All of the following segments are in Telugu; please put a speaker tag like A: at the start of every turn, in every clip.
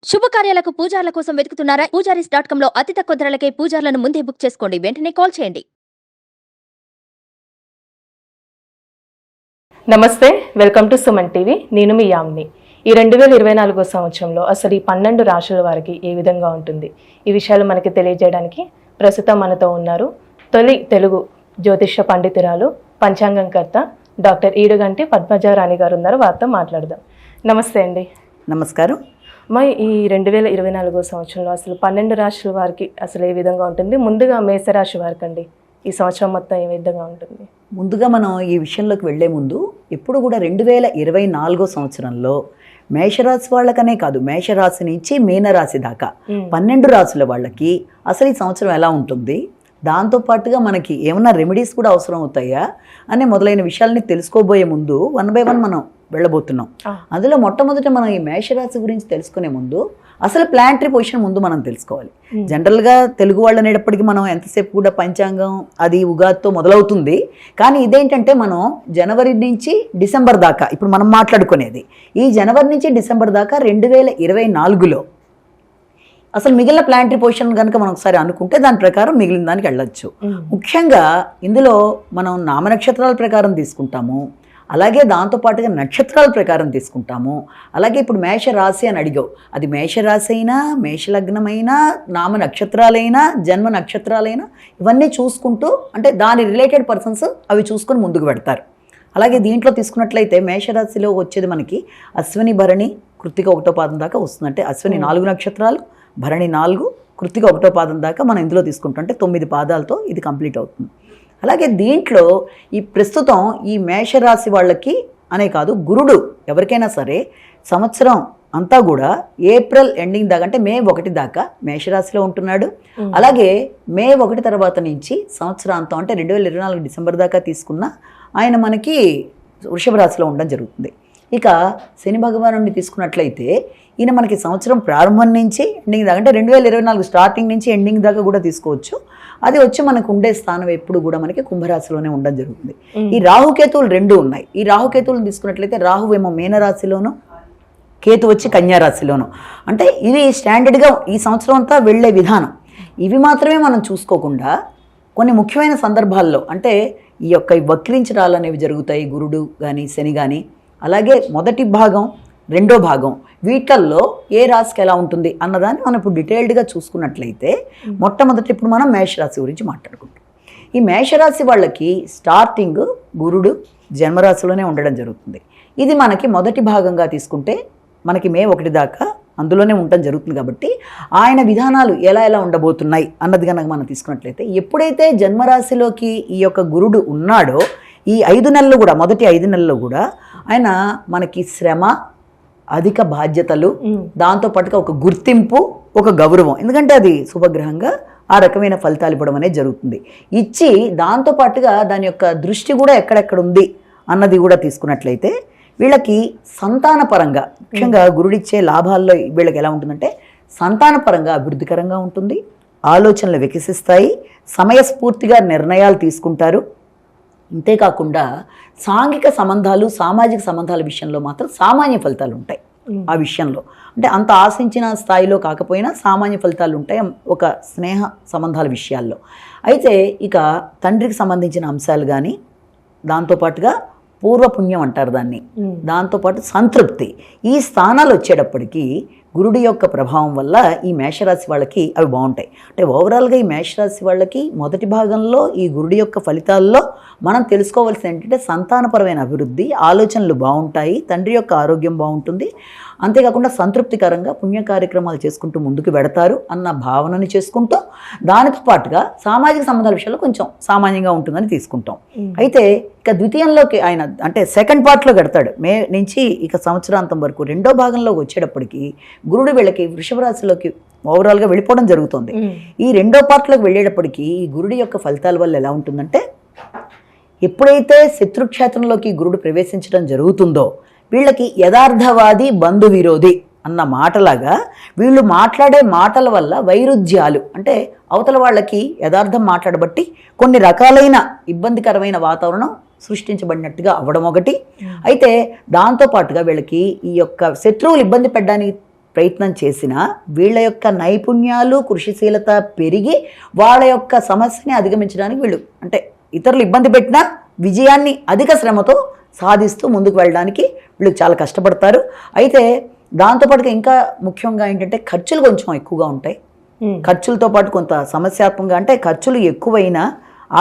A: శుభకార్యాలకు పూజార్ల కోసం వెతుకుతున్నారా? పూజారీస్.com లో అతి తక్కువ ధరలకే పూజార్లను ముందే బుక్ చేసుకోండి. వెంటనే కాల్ చేయండి.
B: నమస్తే, వెల్కమ్ టు సుమన్ టీవీ. నేను మీ యామ్ని. ఈ 2024 సంవత్సరంలో అసలు ఈ 12 రాశుల వారికి ఏ విధంగా ఉంటుంది, ఈ విషయాలు మనకి తెలియజేయడానికి ప్రస్తుతం మనతో ఉన్నారు తొలి తెలుగు జ్యోతిష్య పండితురాలు, పంచాంగంకర్త డాక్టర్ ఈడుగంటి పద్మజారాణి గారు ఉన్నారు. వారితో మాట్లాడదాం. నమస్తే అండి.
C: నమస్కారం.
B: ఈ 2024 సంవత్సరంలో అసలు 12 రాశుల వారికి అసలు ఏ విధంగా ఉంటుంది? ముందుగా మేషరాశి వారికి అండి, ఈ సంవత్సరం మొత్తం ఏ విధంగా ఉంటుంది?
C: ముందుగా మనం ఈ విషయంలోకి వెళ్లే ముందు ఎప్పుడు కూడా 2024 సంవత్సరంలో మేషరాశి వాళ్ళకనే కాదు, మేషరాశి నుంచి మీనరాశి దాకా 12 రాశుల వాళ్ళకి అసలు ఈ సంవత్సరం ఎలా ఉంటుంది, దాంతోపాటుగా మనకి ఏమైనా రెమెడీస్ కూడా అవసరం అవుతాయా అనే మొదలైన విషయాలని తెలుసుకోబోయే ముందు 1 by 1 మనం వెళ్ళబోతున్నాం. అందులో మొట్టమొదట మనం ఈ మేషరాశి గురించి తెలుసుకునే ముందు అసలు ప్లానటరీ పొజిషన్ ముందు మనం తెలుసుకోవాలి. జనరల్గా తెలుగు వాళ్ళు అనేటప్పటికీ మనం ఎంతసేపు కూడా పంచాంగం అది ఉగాదితో మొదలవుతుంది. కానీ ఇదేంటంటే మనం జనవరి నుంచి డిసెంబర్ దాకా ఇప్పుడు మనం మాట్లాడుకునేది ఈ జనవరి నుంచి డిసెంబర్ దాకా 2024లో అసలు మిగిలిన ప్లానటరీ పొజిషన్ కనుక మనం ఒకసారి అనుకుంటే దాని ప్రకారం మిగిలిన దానికి వెళ్ళొచ్చు. ముఖ్యంగా ఇందులో మనం నామనక్షత్రాల ప్రకారం తీసుకుంటాము, అలాగే దాంతోపాటుగా నక్షత్రాల ప్రకారం తీసుకుంటాము. అలాగే ఇప్పుడు మేషరాశి అని అడిగావు, అది మేషరాశి అయినా, మేషలగ్నమైనా, నామ నక్షత్రాలైనా, జన్మ నక్షత్రాలైనా ఇవన్నీ చూసుకుంటూ అంటే దాని రిలేటెడ్ పర్సన్స్ అవి చూసుకొని ముందుకు పెడతారు. అలాగే దీంట్లో తీసుకున్నట్లయితే మేషరాశిలో వచ్చేది మనకి అశ్విని, భరణి, కృత్తిక 1వ పాదం దాకా వస్తుంది. అంటే అశ్విని 4 నక్షత్రాలు, భరణి 4, కృత్తిక 1వ పాదం దాకా మనం ఇందులో తీసుకుంటుంటే 9 పాదాలతో ఇది కంప్లీట్ అవుతుంది. అలాగే దీంట్లో ఈ ప్రస్తుతం ఈ మేషరాశి వాళ్ళకి అనే కాదు, గురుడు ఎవరికైనా సరే సంవత్సరం అంతా కూడా ఏప్రిల్ ఎండింగ్ దాకా అంటే మే 1 దాకా మేషరాశిలో ఉంటున్నాడు. అలాగే మే 1 తర్వాత నుంచి సంవత్సరాంతం అంటే 2024 డిసెంబర్ దాకా తీసుకున్న ఆయన మనకి వృషభ రాశిలో ఉండడం జరుగుతుంది. ఇక శని భగవానుడిని తీసుకున్నట్లయితే ఈయన మనకి సంవత్సరం ప్రారంభం నుంచి ఎండింగ్ దాకా అంటే 2024 స్టార్టింగ్ నుంచి ఎండింగ్ దాకా కూడా తీసుకోవచ్చు. అది వచ్చి మనకు ఉండే స్థానం ఎప్పుడు కూడా మనకి కుంభరాశిలోనే ఉండడం జరుగుతుంది. ఈ రాహుకేతువులు 2 ఉన్నాయి. ఈ రాహుకేతువులను తీసుకున్నట్లయితే రాహు ఏమో మీనరాశిలోను, కేతు వచ్చి కన్యారాశిలోను. అంటే ఇది స్టాండర్డ్గా ఈ సంవత్సరం అంతా వెళ్ళే విధానం. ఇవి మాత్రమే మనం చూసుకోకుండా కొన్ని ముఖ్యమైన సందర్భాల్లో అంటే ఈ యొక్క వక్రించడాలు అనేవి జరుగుతాయి, గురుడు కానీ శని కానీ. అలాగే మొదటి భాగం, 2వ భాగం వీటిల్లో ఏ రాశికి ఎలా ఉంటుంది అన్నదాన్ని మనం ఇప్పుడు డీటెయిల్డ్గా చూసుకున్నట్లయితే మొట్టమొదటి ఇప్పుడు మనం మేషరాశి గురించి మాట్లాడుకుంటాం. ఈ మేషరాశి వాళ్ళకి స్టార్టింగ్ గురుడు జన్మరాశిలోనే ఉండడం జరుగుతుంది. ఇది మనకి మొదటి భాగంగా తీసుకుంటే మనకి మే 1 దాకా అందులోనే ఉండడం జరుగుతుంది. కాబట్టి ఆయన విధానాలు ఎలా ఎలా ఉండబోతున్నాయి అన్నది కనుక మనం తీసుకున్నట్లయితే ఎప్పుడైతే జన్మరాశిలోకి ఈ యొక్క గురుడు ఉన్నాడో ఈ 5 నెలలు కూడా, మొదటి 5 నెలలు కూడా ఆయన మనకి శ్రమ, అధిక బాధ్యతలు, దాంతోపాటుగా ఒక గుర్తింపు, ఒక గౌరవం, ఎందుకంటే అది శుభగ్రహంగా ఆ రకమైన ఫలితాలు ఇవ్వడం అనేది జరుగుతుంది. ఇచ్చి దాంతోపాటుగా దాని యొక్క దృష్టి కూడా ఎక్కడెక్కడ ఉంది అన్నది కూడా తీసుకున్నట్లయితే వీళ్ళకి సంతానపరంగా ముఖ్యంగా గురుడిచ్చే లాభాల్లో వీళ్ళకి ఎలా ఉంటుందంటే సంతానపరంగా అభివృద్ధికరంగా ఉంటుంది, ఆలోచనలు వికసిస్తాయి, సమయస్ఫూర్తిగా నిర్ణయాలు తీసుకుంటారు. అంతేకాకుండా సాంఘిక సంబంధాలు, సామాజిక సంబంధాల విషయంలో మాత్రం సామాన్య ఫలితాలు ఉంటాయి. ఆ విషయంలో అంటే అంత ఆశించిన స్థాయిలో కాకపోయినా సామాన్య ఫలితాలు ఉంటాయి ఒక స్నేహ సంబంధాల విషయాల్లో. అయితే ఇక తండ్రికి సంబంధించిన అంశాలు కానీ, దాంతోపాటుగా పూర్వపుణ్యం అంటారు దాన్ని, దాంతోపాటు సంతృప్తి, ఈ స్థానాలు వచ్చేటప్పటికీ గురుడి యొక్క ప్రభావం వల్ల ఈ మేషరాశి వాళ్ళకి అవి బాగుంటాయి. అంటే ఓవరాల్గా ఈ మేషరాశి వాళ్ళకి మొదటి భాగంలో ఈ గురుడి యొక్క ఫలితాల్లో మనం తెలుసుకోవాల్సింది ఏంటంటే సంతానపరమైన అభివృద్ధి, ఆలోచనలు బాగుంటాయి, తండ్రి యొక్క ఆరోగ్యం బాగుంటుంది, అంతేకాకుండా సంతృప్తికరంగా పుణ్య కార్యక్రమాలు చేసుకుంటూ ముందుకు వెడతారు అన్న భావనని చేసుకుంటూ దానితో పాటుగా సామాజిక సంబంధాల విషయాల్లో కొంచెం సామాన్యంగా ఉంటుందని తీసుకుంటాం. అయితే ఇక ద్వితీయంలోకి ఆయన అంటే సెకండ్ పార్ట్లో గడతాడు మే నుంచి ఇక సంవత్సరాంతం వరకు. 2వ భాగంలోకి వచ్చేటప్పటికి గురుడు వీళ్ళకి వృషభ రాశిలోకి ఓవరాల్గా వెళ్ళిపోవడం జరుగుతుంది. ఈ 2వ పార్ట్లోకి వెళ్ళేటప్పటికి ఈ గురుడి యొక్క ఫలితాల వల్ల ఎలా ఉంటుందంటే ఎప్పుడైతే శత్రుక్షేత్రంలోకి గురుడు ప్రవేశించడం జరుగుతుందో వీళ్ళకి యథార్థవాది, బంధు విరోధి అన్న మాటలాగా వీళ్ళు మాట్లాడే మాటల వల్ల వైరుధ్యాలు అంటే అవతల వాళ్ళకి యథార్థం మాట్లాడబట్టి కొన్ని రకాలైన ఇబ్బందికరమైన వాతావరణం సృష్టించబడినట్టుగా అవ్వడం ఒకటి. అయితే దాంతోపాటుగా వీళ్ళకి ఈ యొక్క శత్రువులు ఇబ్బంది పెట్టడానికి ప్రయత్నం చేసినా వీళ్ళ యొక్క నైపుణ్యాలు కృషిశీలత పెరిగి వాళ్ళ యొక్క సమస్యని అధిగమించడానికి వీళ్ళు అంటే ఇతరులు ఇబ్బంది పెట్టినా విజయాన్ని అధిక శ్రమతో సాధిస్తూ ముందుకు వెళ్ళడానికి వీళ్ళు చాలా కష్టపడతారు. అయితే దాంతోపాటుగా ఇంకా ముఖ్యంగా ఏంటంటే ఖర్చులు కొంచెం ఎక్కువగా ఉంటాయి. ఖర్చులతో పాటు కొంత సమస్యాత్మకంగా అంటే ఖర్చులు ఎక్కువైనా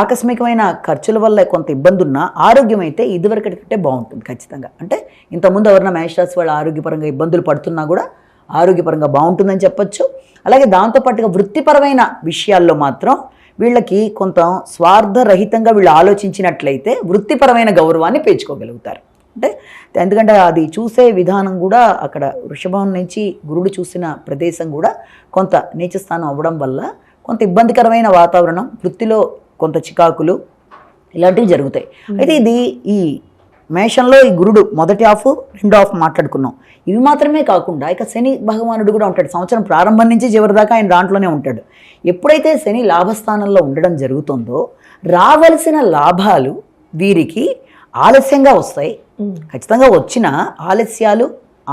C: ఆకస్మికమైన ఖర్చుల వల్ల కొంత ఇబ్బంది ఉన్నా ఆరోగ్యం అయితే ఇదివరకటి కంటే బాగుంటుంది ఖచ్చితంగా. అంటే ఇంతకుముందు ఎవరైనా మేషరాశి వాళ్ళు ఆరోగ్యపరంగా ఇబ్బందులు పడుతున్నా కూడా ఆరోగ్యపరంగా బాగుంటుందని చెప్పొచ్చు. అలాగే దాంతోపాటుగా వృత్తిపరమైన విషయాల్లో మాత్రం వీళ్ళకి కొంత స్వార్థరహితంగా వీళ్ళు ఆలోచించినట్లయితే వృత్తిపరమైన గౌరవాన్ని పెంచుకోగలుగుతారు. అంటే ఎందుకంటే అది చూసే విధానం కూడా అక్కడ వృషభం నుంచి గురుడు చూసిన ప్రదేశం కూడా కొంత నీచ స్థానం అవ్వడం వల్ల కొంత ఇబ్బందికరమైన వాతావరణం, వృత్తిలో కొంత చికాకులు ఇలాంటివి జరుగుతాయి. అయితే ఇది ఈ మేషంలో ఈ గురుడు మొదటి హాఫ్ రెండో హాఫ్ మాట్లాడుకున్నాం. ఇవి మాత్రమే కాకుండా ఇక శని భగవానుడు కూడా ఉంటాడు. సంవత్సరం ప్రారంభం నుంచి చివరి దాకా ఆయన దాంట్లోనే ఉంటాడు. ఎప్పుడైతే శని లాభస్థానంలో ఉండడం జరుగుతుందో రావలసిన లాభాలు వీరికి ఆలస్యంగా వస్తాయి. ఖచ్చితంగా వచ్చిన ఆలస్యాలు,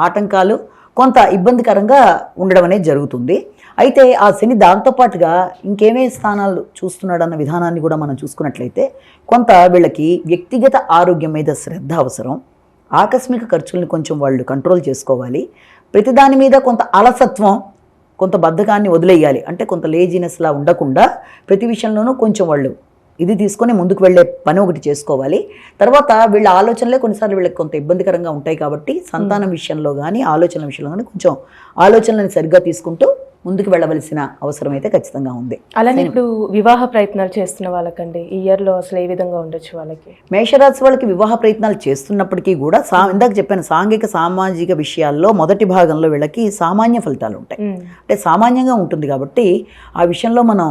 C: ఆటంకాలు కొంత ఇబ్బందికరంగా ఉండడం అనేది జరుగుతుంది. అయితే ఆ శని దాంతోపాటుగా ఇంకేమేమి స్థానాలు చూస్తున్నాడు అన్న విధానాన్ని కూడా మనం చూసుకున్నట్లయితే కొంత వీళ్ళకి వ్యక్తిగత ఆరోగ్యం మీద శ్రద్ధ అవసరం. ఆకస్మిక ఖర్చుల్ని కొంచెం వాళ్ళు కంట్రోల్ చేసుకోవాలి. ప్రతిదాని మీద కొంత అలసత్వం, కొంత బద్ధకాన్ని వదిలేయాలి. అంటే కొంత లేజినెస్లా ఉండకుండా ప్రతి విషయంలోనూ కొంచెం వాళ్ళు ఇది తీసుకొని ముందుకు వెళ్ళే పని ఒకటి చేసుకోవాలి. తర్వాత వీళ్ళ ఆలోచనలే కొన్నిసార్లు వీళ్ళకి కొంత ఇబ్బందికరంగా ఉంటాయి కాబట్టి సంతానం విషయంలో కానీ ఆలోచనల విషయంలో కానీ కొంచెం ఆలోచనలను సరిగ్గా తీసుకుంటూ ముందుకు వెళ్ళవలసిన అవసరం అయితే ఖచ్చితంగా ఉంది.
B: అలానే ఇప్పుడు వివాహ ప్రయత్నాలు చేస్తున్న వాళ్ళకండి ఈ ఇయర్లో అసలు ఏ విధంగా ఉండొచ్చు వాళ్ళకి?
C: మేషరాశి వాళ్ళకి వివాహ ప్రయత్నాలు చేస్తున్నప్పటికీ కూడా ఇందాక చెప్పాను సాంఘిక సామాజిక విషయాల్లో మొదటి భాగంలో వీళ్ళకి సామాన్య ఫలితాలు ఉంటాయి. అంటే సామాన్యంగా ఉంటుంది కాబట్టి ఆ విషయంలో మనం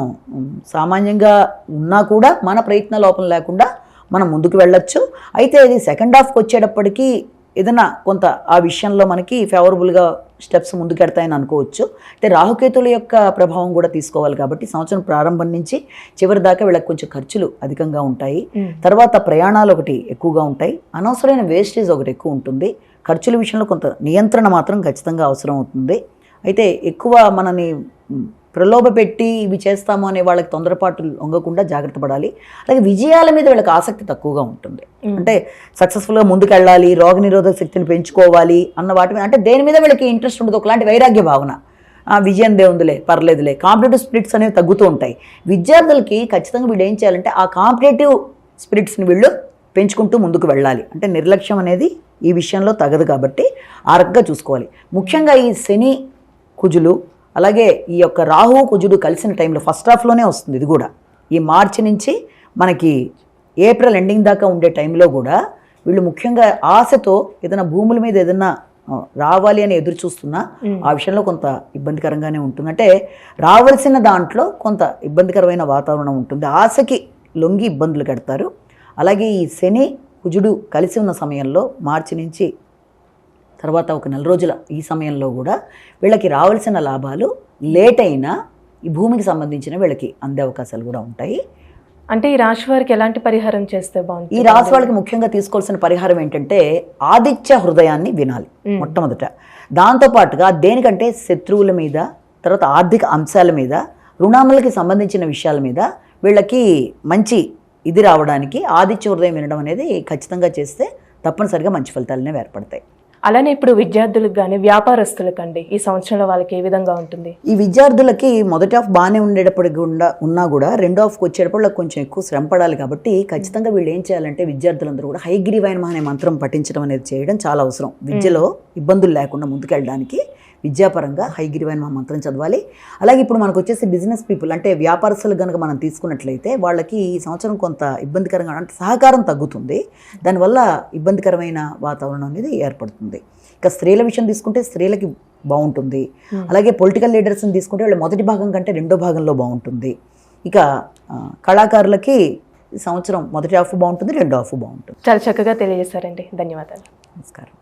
C: సామాన్యంగా ఉన్నా కూడా మన ప్రయత్న లోపం లేకుండా మనం ముందుకు వెళ్ళొచ్చు. అయితే ఇది సెకండ్ హాఫ్కి వచ్చేటప్పటికీ ఏదైనా కొంత ఆ విషయంలో మనకి ఫేవరబుల్గా స్టెప్స్ ముందుకెడతాయని అనుకోవచ్చు. అయితే రాహుకేతుల యొక్క ప్రభావం కూడా తీసుకోవాలి కాబట్టి సంవత్సరం ప్రారంభం నుంచి చివరి దాకా వీళ్ళకి కొంచెం ఖర్చులు అధికంగా ఉంటాయి. తర్వాత ప్రయాణాలు ఒకటి ఎక్కువగా ఉంటాయి. అనవసరమైన వేస్టేజ్ ఒకటి ఎక్కువ ఉంటుంది. ఖర్చుల విషయంలో కొంత నియంత్రణ మాత్రం ఖచ్చితంగా అవసరం అవుతుంది. అయితే ఎక్కువ మనని ప్రలోభ పెట్టి ఇవి చేస్తాము అనే వాళ్ళకి తొందరపాటు లొంగకుండా జాగ్రత్త పడాలి. అలాగే విజయాల మీద వీళ్ళకి ఆసక్తి తక్కువగా ఉంటుంది. అంటే సక్సెస్ఫుల్గా ముందుకెళ్ళాలి, రోగనిరోధక శక్తిని పెంచుకోవాలి అన్న వాటి మీద అంటే దేని మీద వీళ్ళకి ఇంట్రెస్ట్ ఉండదు. ఒకలాంటి వైరాగ్య భావన, విజయం దేవుందిలే పర్లేదులే, కాంపిటేటివ్ స్పిరిట్స్ అనేవి తగ్గుతూ ఉంటాయి. విద్యార్థులకి ఖచ్చితంగా వీళ్ళు ఏం చేయాలంటే ఆ కాంపిటేటివ్ స్పిరిట్స్ని వీళ్ళు పెంచుకుంటూ ముందుకు వెళ్ళాలి. అంటే నిర్లక్ష్యం అనేది ఈ విషయంలో తగదు కాబట్టి ఆ రకంగా చూసుకోవాలి. ముఖ్యంగా ఈ శని కుజులు అలాగే ఈ యొక్క రాహు కుజుడు కలిసిన టైంలో ఫస్ట్ హాఫ్లోనే వస్తుంది. ఇది కూడా ఈ మార్చి నుంచి మనకి ఏప్రిల్ ఎండింగ్ దాకా ఉండే టైంలో కూడా వీళ్ళు ముఖ్యంగా ఆశతో ఏదైనా భూముల మీద ఏదైనా రావాలి అని ఎదురు చూస్తున్నా ఆ విషయంలో కొంత ఇబ్బందికరంగానే ఉంటుంది. అంటే రావాల్సిన దాంట్లో కొంత ఇబ్బందికరమైన వాతావరణం ఉంటుంది. ఆశకి లొంగి ఇబ్బందులు కడతారు. అలాగే ఈ శని కుజుడు కలిసి ఉన్న సమయంలో మార్చి నుంచి తర్వాత ఒక 4 రోజుల ఈ సమయంలో కూడా వీళ్ళకి రావాల్సిన లాభాలు లేట్ అయినా ఈ భూమికి సంబంధించిన వీళ్ళకి అందే అవకాశాలు కూడా ఉంటాయి.
B: అంటే ఈ రాశి వారికి ఎలాంటి పరిహారం చేస్తే బాగుంటుంది?
C: ఈ రాశి వాళ్ళకి ముఖ్యంగా తీసుకోవాల్సిన పరిహారం ఏంటంటే ఆదిత్య హృదయాన్ని వినాలి మొట్టమొదట. దాంతోపాటుగా దేనికంటే శత్రువుల మీద, తర్వాత ఆర్థిక అంశాల మీద, రుణాములకి సంబంధించిన విషయాల మీద వీళ్ళకి మంచి ఇది రావడానికి ఆదిత్య హృదయం వినడం అనేది ఖచ్చితంగా చేస్తే తప్పనిసరిగా మంచి ఫలితాలనే ఏర్పడతాయి.
B: అలానే ఇప్పుడు విద్యార్థులకు కానీ వ్యాపారస్తులకు అండి ఈ సంవత్సరంలో వాళ్ళకి ఏ విధంగా ఉంటుంది?
C: ఈ విద్యార్థులకి మొదటి హాఫ్ బాగానే ఉండేటప్పటికి ఉన్నా కూడా రెండో హాఫ్కి వచ్చేటప్పుడు కొంచెం ఎక్కువ శ్రమ పడాలి కాబట్టి ఖచ్చితంగా వీళ్ళు ఏం చేయాలంటే విద్యార్థులందరూ కూడా హయగ్రీవాయ నమః అనే మంత్రం పఠించడం అనేది చేయడం చాలా అవసరం. విద్యలో ఇబ్బందులు లేకుండా ముందుకెళ్ళడానికి విద్యాపరంగా హయగ్రీవాయ నమః మంత్రం చదవాలి. అలాగే ఇప్పుడు మనకు వచ్చేసి బిజినెస్ పీపుల్ అంటే వ్యాపారస్తులు కనుక మనం తీసుకున్నట్లయితే వాళ్ళకి ఈ సంవత్సరం కొంత ఇబ్బందికరంగా అంటే సహకారం తగ్గుతుంది. దానివల్ల ఇబ్బందికరమైన వాతావరణం అనేది ఏర్పడుతుంది. ఇక స్త్రీల విషయం తీసుకుంటే స్త్రీలకి బాగుంటుంది. అలాగే పొలిటికల్ లీడర్స్ని తీసుకుంటే వాళ్ళు మొదటి భాగం కంటే రెండో భాగంలో బాగుంటుంది. ఇక కళాకారులకి ఈ సంవత్సరం మొదటి హాఫ్ బాగుంటుంది, రెండో హాఫ్ బాగుంటుంది.
B: చాలా చక్కగా తెలియజేశారండి. ధన్యవాదాలు.
C: నమస్కారం.